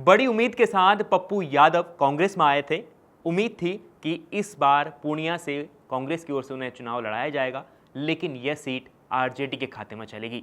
बड़ी उम्मीद के साथ पप्पू यादव कांग्रेस में आए थे। उम्मीद थी कि इस बार पूर्णिया से कांग्रेस की ओर से उन्हें चुनाव लड़ाया जाएगा, लेकिन यह सीट आरजेडी के खाते में चलेगी।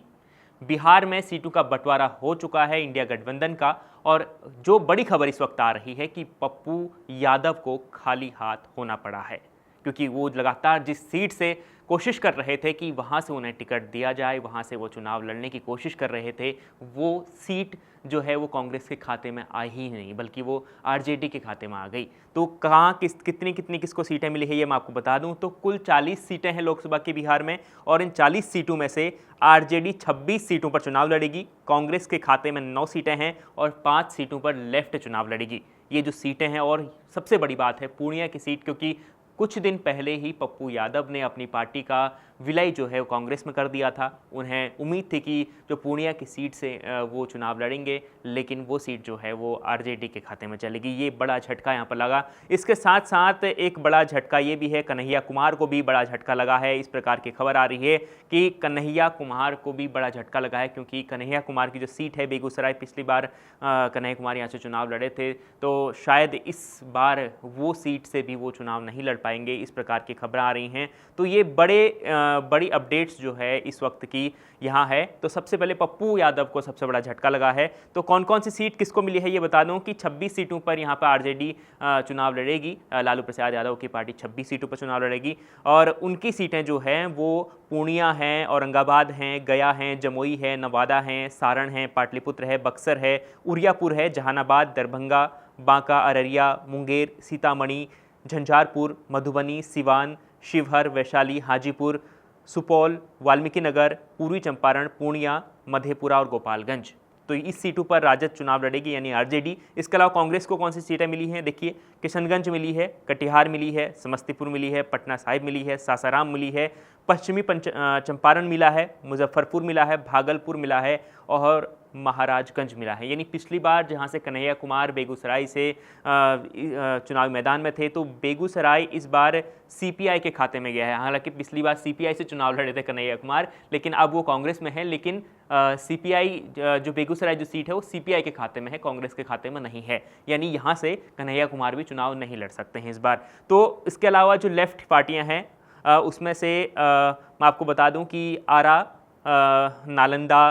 बिहार में सीटों का बंटवारा हो चुका है इंडिया गठबंधन का, और जो बड़ी खबर इस वक्त आ रही है कि पप्पू यादव को खाली हाथ होना पड़ा है, क्योंकि वो लगातार जिस सीट से कोशिश कर रहे थे कि वहाँ से उन्हें टिकट दिया जाए, वहाँ से वो चुनाव लड़ने की कोशिश कर रहे थे, वो सीट जो है वो कांग्रेस के खाते में आई ही नहीं, बल्कि वो आरजेडी के खाते में आ गई। तो कहाँ कितनी किसको सीटें मिली है ये मैं आपको बता दूं। तो कुल 40 सीटें हैं लोकसभा के बिहार में, और इन 40 सीटों में से आरजेडी 26 सीटों पर चुनाव लड़ेगी। कांग्रेस के खाते में 9 सीटें हैं और 5 सीटों पर लेफ्ट चुनाव लड़ेगी। ये जो सीटें हैं, और सबसे बड़ी बात है पूर्णिया की सीट, क्योंकि कुछ दिन पहले ही पप्पू यादव ने अपनी पार्टी का विलय जो है वो कांग्रेस में कर दिया था। उन्हें उम्मीद थी कि जो पूर्णिया की सीट से वो चुनाव लड़ेंगे, लेकिन वो सीट जो है वो आरजेडी के खाते में चलेगी। ये बड़ा झटका यहाँ पर लगा। इसके साथ साथ एक बड़ा झटका ये भी है, कन्हैया कुमार को भी बड़ा झटका लगा है। इस प्रकार की खबर आ रही है कि कन्हैया कुमार को भी बड़ा झटका लगा है, क्योंकि कन्हैया कुमार की जो सीट है बेगूसराय, पिछली बार कन्हैया कुमार यहाँ से चुनाव लड़े थे, तो शायद इस बार वो सीट से भी वो चुनाव नहीं लड़ पाएंगे। इस प्रकार की खबरें आ रही हैं। तो ये बड़ी अपडेट्स जो है इस वक्त की यहाँ है। तो सबसे पहले पप्पू यादव को सबसे बड़ा झटका लगा है। तो कौन कौन सी सीट किसको मिली है ये बता दूं कि 26 सीटों पर यहाँ पर आरजेडी चुनाव लड़ेगी। लालू प्रसाद यादव की पार्टी 26 सीटों पर चुनाव लड़ेगी, और उनकी सीटें जो हैं वो पूर्णिया हैं, औरंगाबाद हैं, गया हैं, जमुई है, नवादा हैं, सारण है, पाटलिपुत्र है, बक्सर है, उरियापुर है, जहानाबाद, दरभंगा, बांका, अररिया, मुंगेर, सीतामढ़ी, झंझारपुर, मधुबनी, सिवान, शिवहर, वैशाली, हाजीपुर, सुपौल, वाल्मीकि नगर, पूर्वी चंपारण, पूर्णिया, मधेपुरा और गोपालगंज। तो इस सीटों पर राजद चुनाव लड़ेगी, यानी आरजेडी। इसके अलावा कांग्रेस को कौन सी सीटें मिली हैं देखिए, किशनगंज मिली है, कटिहार मिली है, समस्तीपुर मिली है, पटना साहिब मिली है, सासाराम मिली है, पश्चिमी चंपारण मिला है, मुजफ्फरपुर मिला है, भागलपुर मिला है और महाराजगंज मिला है। यानी पिछली बार जहां से कन्हैया कुमार बेगूसराय से चुनावी मैदान में थे, तो बेगूसराय इस बार सीपीआई के खाते में गया है। हालांकि पिछली बार सीपीआई से चुनाव लड़े थे कन्हैया कुमार, लेकिन अब वो कांग्रेस में है। लेकिन सीपीआई जो बेगूसराय जो सीट है वो सीपीआई के खाते में है, कांग्रेस के खाते में नहीं है। यानी यहाँ से कन्हैया कुमार भी चुनाव नहीं लड़ सकते हैं इस बार। तो इसके अलावा जो लेफ्ट पार्टियाँ हैं उसमें से मैं आपको बता दूं कि आरा, नालंदा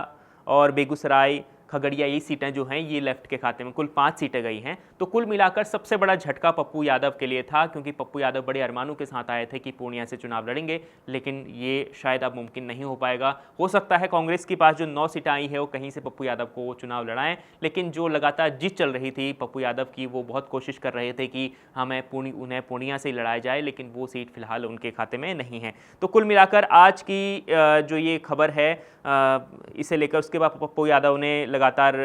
और बेगूसराय, खगड़िया, ये सीटें जो हैं ये लेफ्ट के खाते में, कुल 5 सीटें गई हैं। तो कुल मिलाकर सबसे बड़ा झटका पप्पू यादव के लिए था, क्योंकि पप्पू यादव बड़े अरमानों के साथ आए थे कि पूर्णिया से चुनाव लड़ेंगे, लेकिन ये शायद अब मुमकिन नहीं हो पाएगा। हो सकता है कांग्रेस के पास जो 9 सीटें आई है वो कहीं से पप्पू यादव को चुनाव लड़ाएं, लेकिन जो लगातार जीत चल रही थी पप्पू यादव की, वो बहुत कोशिश कर रहे थे कि उन्हें पूर्णिया से ही लड़ाया जाए, लेकिन वो सीट फिलहाल उनके खाते में नहीं है। तो कुल मिलाकर आज की जो ये खबर है इसे लेकर उसके बाद पप्पू यादव ने लगातार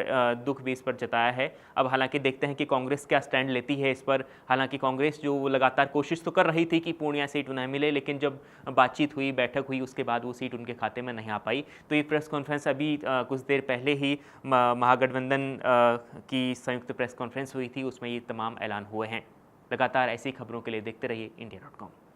दुख भी इस पर जताया है। अब हालांकि देखते हैं कि कांग्रेस क्या स्टैंड लेती है इस पर। हालांकि कांग्रेस जो लगातार कोशिश तो कर रही थी कि पूर्णिया सीट उन्हें मिले, लेकिन जब बातचीत हुई, बैठक हुई, उसके बाद वो सीट उनके खाते में नहीं आ पाई। तो ये प्रेस कॉन्फ्रेंस अभी कुछ देर पहले ही महागठबंधन की संयुक्त प्रेस कॉन्फ्रेंस हुई थी, उसमें ये तमाम ऐलान हुए हैं। लगातार ऐसी खबरों के लिए देखते रहिए India.com।